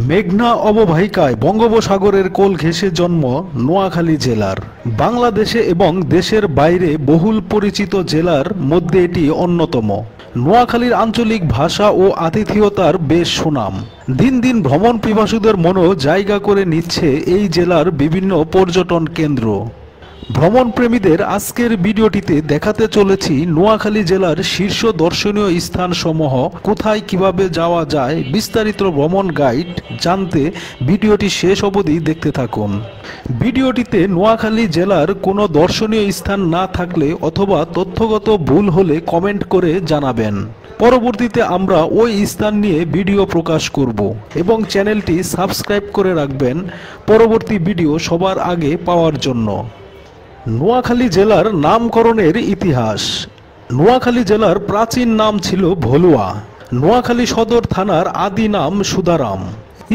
মেঘনা অববাহিকায় বঙ্গোপসাগরের কোল ঘেঁষে জন্ম নোয়াখালী জেলার। বাংলাদেশে এবং দেশের বাইরে বহুল পরিচিত জেলার মধ্যে এটি অন্যতম। নোয়াখালীর আঞ্চলিক ভাষা ও আতিথেয়তার বেশ সুনাম। দিন দিন ভ্রমণ পিপাসুদের মনও জায়গা করে নিচ্ছে এই জেলার বিভিন্ন পর্যটন কেন্দ্র। ভ্রমণ প্রেমীদের আজকের ভিডিওটিতে দেখাতে চলেছি নোয়াখালী জেলার শীর্ষ দর্শনীয় স্থানসমূহ কোথায় কিভাবে যাওয়া যায়। বিস্তারিত ভ্রমণ গাইড জানতে ভিডিওটি শেষ অবধি দেখতে থাকুন। ভিডিওটিতে নোয়াখালী জেলার কোনো দর্শনীয় স্থান না থাকলে অথবা তথ্যগত ভুল হলে কমেন্ট করে জানাবেন। পরবর্তীতে আমরা ওই স্থান নিয়ে ভিডিও প্রকাশ করব এবং চ্যানেলটি সাবস্ক্রাইব করে রাখবেন পরবর্তী ভিডিও সবার আগে পাওয়ার জন্য। নোয়াখালী জেলার নামকরণের ইতিহাস। নোয়াখালী জেলার প্রাচীন নাম ছিল ভলুয়া। নোয়াখালী সদর থানার আদি নাম সুদারাম।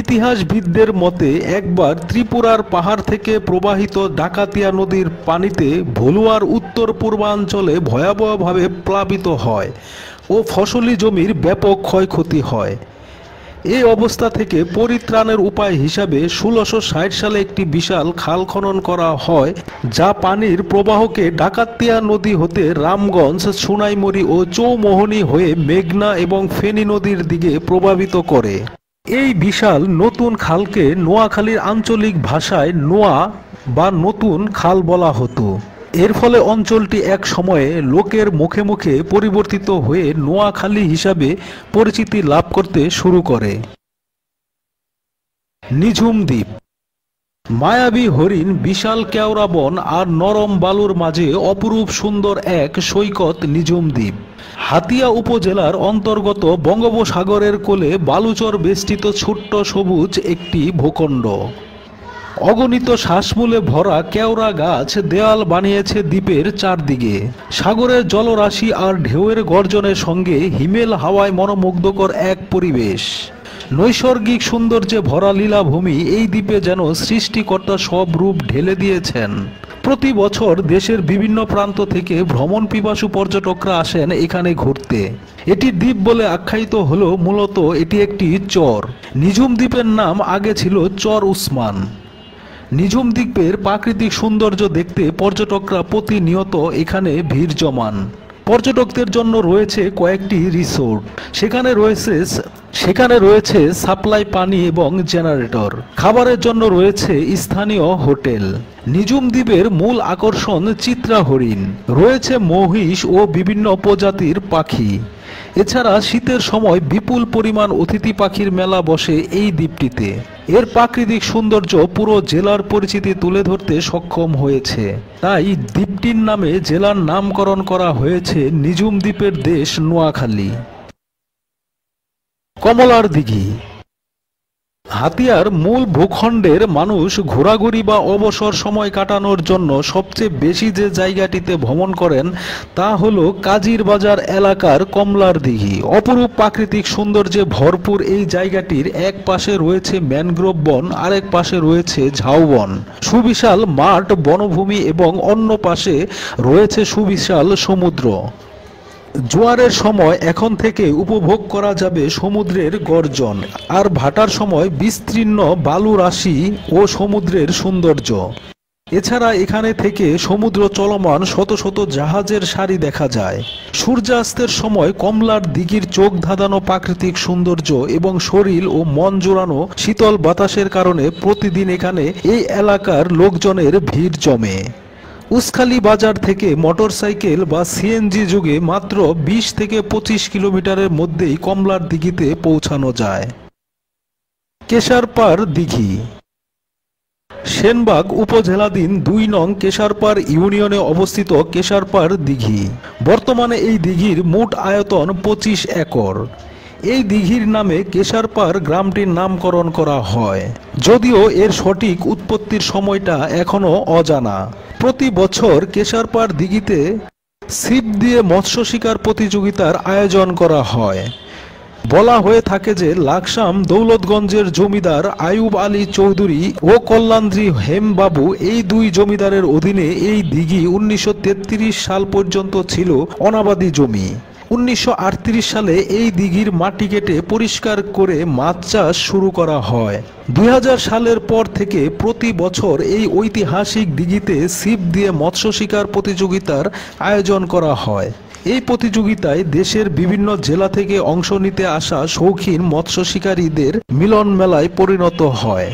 ইতিহাসবিদদের মতে একবার ত্রিপুরার পাহাড় থেকে প্রবাহিত ডাকাতিয়া নদীর পানিতে ভলুয়ার উত্তর পূর্বাঞ্চলে ভয়াবহভাবে প্লাবিত হয় ও ফসলি জমির ব্যাপক ক্ষয়ক্ষতি হয়। এই অবস্থা থেকে পরিত্রাণের উপায় হিসাবে 1660 সালে একটি বিশাল খাল খনন করা হয়, যা পানির প্রবাহকে ডাকাতিয়া নদী হতে রামগঞ্জ, সোনাইমুড়ি ও চৌমোহনী হয়ে মেঘনা এবং ফেনী নদীর দিকে প্রভাবিত করে। এই বিশাল নতুন খালকে নোয়াখালীর আঞ্চলিক ভাষায় নোয়া বা নতুন খাল বলা হতো। এর ফলে অঞ্চলটি এক সময়ে লোকের মুখে মুখে পরিবর্তিত হয়ে নোয়াখালী হিসাবে পরিচিতি লাভ করতে শুরু করে। নিঝুম দ্বীপ। মায়াবী হরিণ, বিশাল কেওড়া বন আর নরম বালুর মাঝে অপরূপ সুন্দর এক সৈকত নিঝুম দ্বীপ। হাতিয়া উপজেলার অন্তর্গত বঙ্গোপসাগরের কোলে বালুচর বেষ্টিত ছোট্ট সবুজ একটি ভূখণ্ড। অগণিত শ্বাসমূলে ভরা কেওড়া গাছ দেয়াল বানিয়েছে দ্বীপের চারদিকে। সাগরের জলরাশি আর ঢেউয়ের গর্জনের সঙ্গে হিমেল হাওয়ায় মনোমুগ্ধকর এক পরিবেশ। নৈসর্গিক সৌন্দর্যে ভরা লীলাভূমি এই দ্বীপে যেন সৃষ্টিকর্তা সব রূপ ঢেলে দিয়েছেন। প্রতি বছর দেশের বিভিন্ন প্রান্ত থেকে ভ্রমণ পিপাসু পর্যটকরা আসেন এখানে ঘুরতে। এটি দ্বীপ বলে আখ্যায়িত হলেও মূলত এটি একটি চর। নিঝুম দ্বীপের নাম আগে ছিল চর উসমান। নিঝুম দ্বীপের প্রাকৃতিক সৌন্দর্য দেখতে পর্যটকরা প্রতিনিয়ত এখানে ভিড় জমান। পর্যটকদের জন্য রয়েছে কয়েকটি রিসোর্ট। সেখানে রয়েছে সাপ্লাই পানি এবং জেনারেটর। খাবারের জন্য রয়েছে স্থানীয় হোটেল। নিঝুম দ্বীপের মূল আকর্ষণ চিত্রা হরিণ, রয়েছে মহিষ ও বিভিন্ন প্রজাতির পাখি। এছাড়া শীতের সময় বিপুল পরিমাণ অতিথি পাখির মেলা বসে এই দ্বীপটিতে। এর প্রাকৃতিক সৌন্দর্য পুরো জেলার পরিচিতি তুলে ধরতে সক্ষম হয়েছে। তাই দ্বীপটির নামে জেলার নামকরণ করা হয়েছে নিঝুম দ্বীপের দেশ নোয়াখালী। কমলার দিঘি। হাতিয়ার মূল ভূখণ্ডের মানুষ ঘোরাঘুরি বা অবসর সময় কাটানোর জন্য সবচেয়ে বেশি যে জায়গাটিতে ভ্রমণ করেন তা হলো কাজীর বাজার এলাকার কমলার দিঘি। অপরূপ প্রাকৃতিক সৌন্দর্যে ভরপুর এই জায়গাটির এক পাশে রয়েছে ম্যানগ্রোভ বন, আরেক পাশে রয়েছে ঝাউবন, সুবিশাল মাঠ বনভূমি এবং অন্য পাশে রয়েছে সুবিশাল সমুদ্র। জোয়ারের সময় এখন থেকে উপভোগ করা যাবে সমুদ্রের গর্জন আর ভাটার সময় বিস্তীর্ণ বালু রাশি ও সমুদ্রের সৌন্দর্য। এছাড়া এখানে থেকে সমুদ্র চলমান শত শত জাহাজের সারি দেখা যায়। সূর্যাস্তের সময় কমলার দিঘির চোখ ধাঁধানো প্রাকৃতিক সৌন্দর্য এবং শরীর ও মন জোড়ানো শীতল বাতাসের কারণে প্রতিদিন এখানে এই এলাকার লোকজনের ভিড় জমে। উসখালী বাজার থেকে মোটরসাইকেল বা সিএনজি যুগে মাত্র 20 থেকে 25 কিলোমিটারের মধ্যেই কমলার দিঘিতে পৌঁছানো যায়। কেশারপাড় দিঘি। সেনবাগ উপজেলাধীন 2 নং কেশারপাড় ইউনিয়নে অবস্থিত কেশারপাড় দিঘি। বর্তমানে এই দিঘির মোট আয়তন 25 একর। এই দিঘির নামে কেশারপাড় গ্রামটির নামকরণ করা হয়, যদিও এর সঠিক উৎপত্তির সময়টা এখনো অজানা। প্রতি বছর কেশারপাড় দিঘিতে ছিপ দিয়ে মৎস্য শিকার প্রতিযোগিতার আয়োজন করা হয়। বলা হয়ে থাকে যে লাকসাম দৌলতগঞ্জের জমিদার আয়ুব আলী চৌধুরী ও কল্যাণদ্রী হেমবাবু এই 2 জমিদারের অধীনে এই দিঘি 1933 সাল পর্যন্ত ছিল অনাবাদি জমি। 1938 সালে এই দিঘির মাটি কেটে পরিষ্কার করে মাছ চাষ শুরু করা হয়। 2000 সালের পর থেকে প্রতি বছর এই ঐতিহাসিক দিঘিতে ছিপ দিয়ে মৎস্য শিকার প্রতিযোগিতার আয়োজন করা হয়। এই প্রতিযোগিতায় দেশের বিভিন্ন জেলা থেকে অংশ নিতে আসা শৌখিন মৎস্য শিকারীদের মিলন মেলায় পরিণত হয়।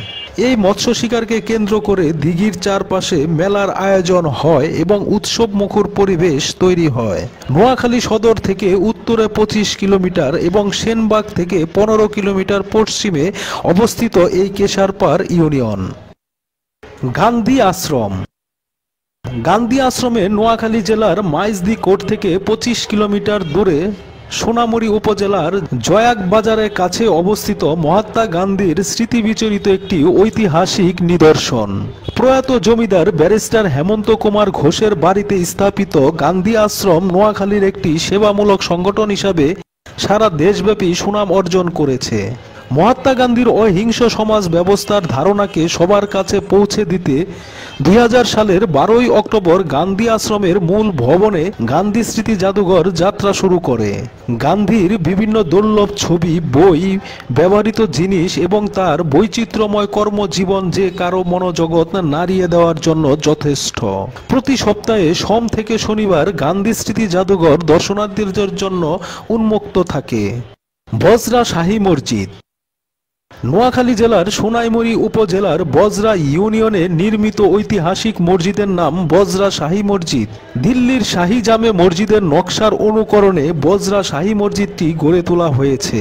এই মৎস্য শিকারকে কেন্দ্র করে দিঘির চারপাশে মেলার আয়োজন হয় এবং উৎসবমুখর পরিবেশ তৈরি হয়। নোয়াখালী সদর থেকে উত্তরে 25 কিলোমিটার এবং সেনবাগ থেকে 15 কিলোমিটার পশ্চিমে অবস্থিত এই কেশারপাড় ইউনিয়ন। গান্ধী আশ্রম। গান্ধী আশ্রমে নোয়াখালী জেলার মাইজদী কোট থেকে 25 কিলোমিটার দূরে সোনামুড়ি উপজেলার জয়াক বাজারের কাছে অবস্থিত মহাত্মা গান্ধীর স্মৃতি বিচরিত একটি ঐতিহাসিক নিদর্শন। প্রয়াত জমিদার ব্যারিস্টার হেমন্ত কুমার ঘোষের বাড়িতে স্থাপিত গান্ধী আশ্রম নোয়াখালীর একটি সেবামূলক সংগঠন হিসাবে সারা দেশব্যাপী সুনাম অর্জন করেছে। মহাত্মা গান্ধীর অহিংস সমাজ ব্যবস্থার ধারণাকে সবার কাছে পৌঁছে দিতে 2000 সালের 12ই অক্টোবর গান্ধী আশ্রমের মূল ভবনে গান্ধী স্মৃতি জাদুঘর যাত্রা শুরু করে। গান্ধীর বিভিন্ন দুর্লভ ছবি, বই, ব্যবহৃত জিনিস এবং তার বৈচিত্র্যময় কর্মজীবন যে কারো মনোজগৎ নাড়িয়ে দেওয়ার জন্য যথেষ্ট। প্রতি সপ্তাহে সোম থেকে শনিবার গান্ধী স্মৃতি জাদুঘর দর্শনার্থীদের জন্য উন্মুক্ত থাকে। বজরা শাহী মসজিদ। নোয়াখালী জেলার সোনাইমুড়ি উপজেলার বজরা ইউনিয়নে নির্মিত ঐতিহাসিক মসজিদের নাম বজরা শাহী মসজিদ। দিল্লির শাহী জামে মসজিদের নকশার অনুকরণে বজরা শাহী মসজিদটি গড়ে তোলা হয়েছে।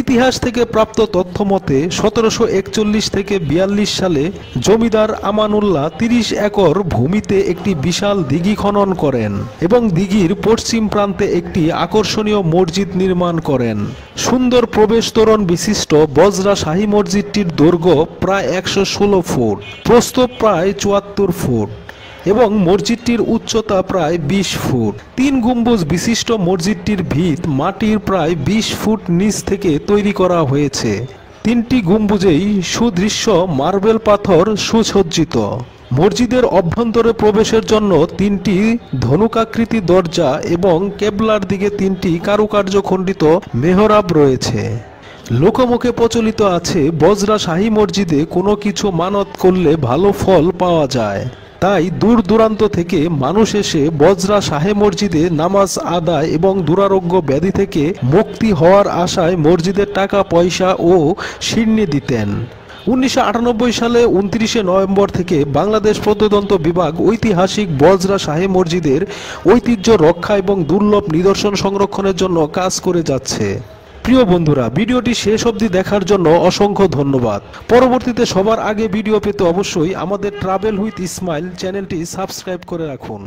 ইতিহাস থেকে প্রাপ্ত তথ্য মতে 1741 থেকে 42 সালে জমিদার আমানুল্লাহ 30 একর ভূমিতে একটি বিশাল দিঘি খনন করেন এবং দিঘির পশ্চিম প্রান্তে একটি আকর্ষণীয় মসজিদ নির্মাণ করেন। সুন্দর প্রবেশ তোরণ বিশিষ্ট বজরা শাহী মসজিদটির দৈর্ঘ্য প্রায় 116 ফুট, প্রস্থ প্রায় 74 ফুট এবং মসজিদটির উচ্চতা প্রায় 20 ফুট। 3 গম্বুজ বিশিষ্ট মসজিদটির ভিত মাটির প্রায় 20 ফুট নিচ থেকে তৈরি করা হয়েছে। 3টি গম্বুজেই সুদৃশ্য মার্বেল পাথর সুসজ্জিত। মসজিদের অভ্যন্তরে প্রবেশের জন্য 3টি ধনুকাকৃতি দরজা এবং কেবলার দিকে 3টি কারুকার্য খণ্ডিত মেহরাব রয়েছে। লোকমুখে প্রচলিত আছে বজরা শাহী মসজিদে কোনো কিছু মানত করলে ভালো ফল পাওয়া যায়। তাই দূর দূরান্ত থেকে মানুষ এসে বজরা শাহী মসজিদে নামাজ আদায় এবং দুরারোগ্য ব্যাধি থেকে মুক্তি হওয়ার আশায় মসজিদের টাকা পয়সা ও সিন্নি দিতেন। 1998 সালে 29 নভেম্বর থেকে বাংলাদেশ প্রত্নতত্ত্ব বিভাগ ঐতিহাসিক বজরা শাহী মসজিদের ঐতিহ্য রক্ষা এবং দুর্লভ নিদর্শন সংরক্ষণের জন্য কাজ করে যাচ্ছে। প্রিয় বন্ধুরা, ভিডিওটি শেষ অবধি দেখার জন্য অসংখ্য ধন্যবাদ। পরবর্তীতে সবার আগে ভিডিও পেতে অবশ্যই আমাদের ট্রাভেল উইথ ইসমাইল চ্যানেলটি সাবস্ক্রাইব করে রাখুন।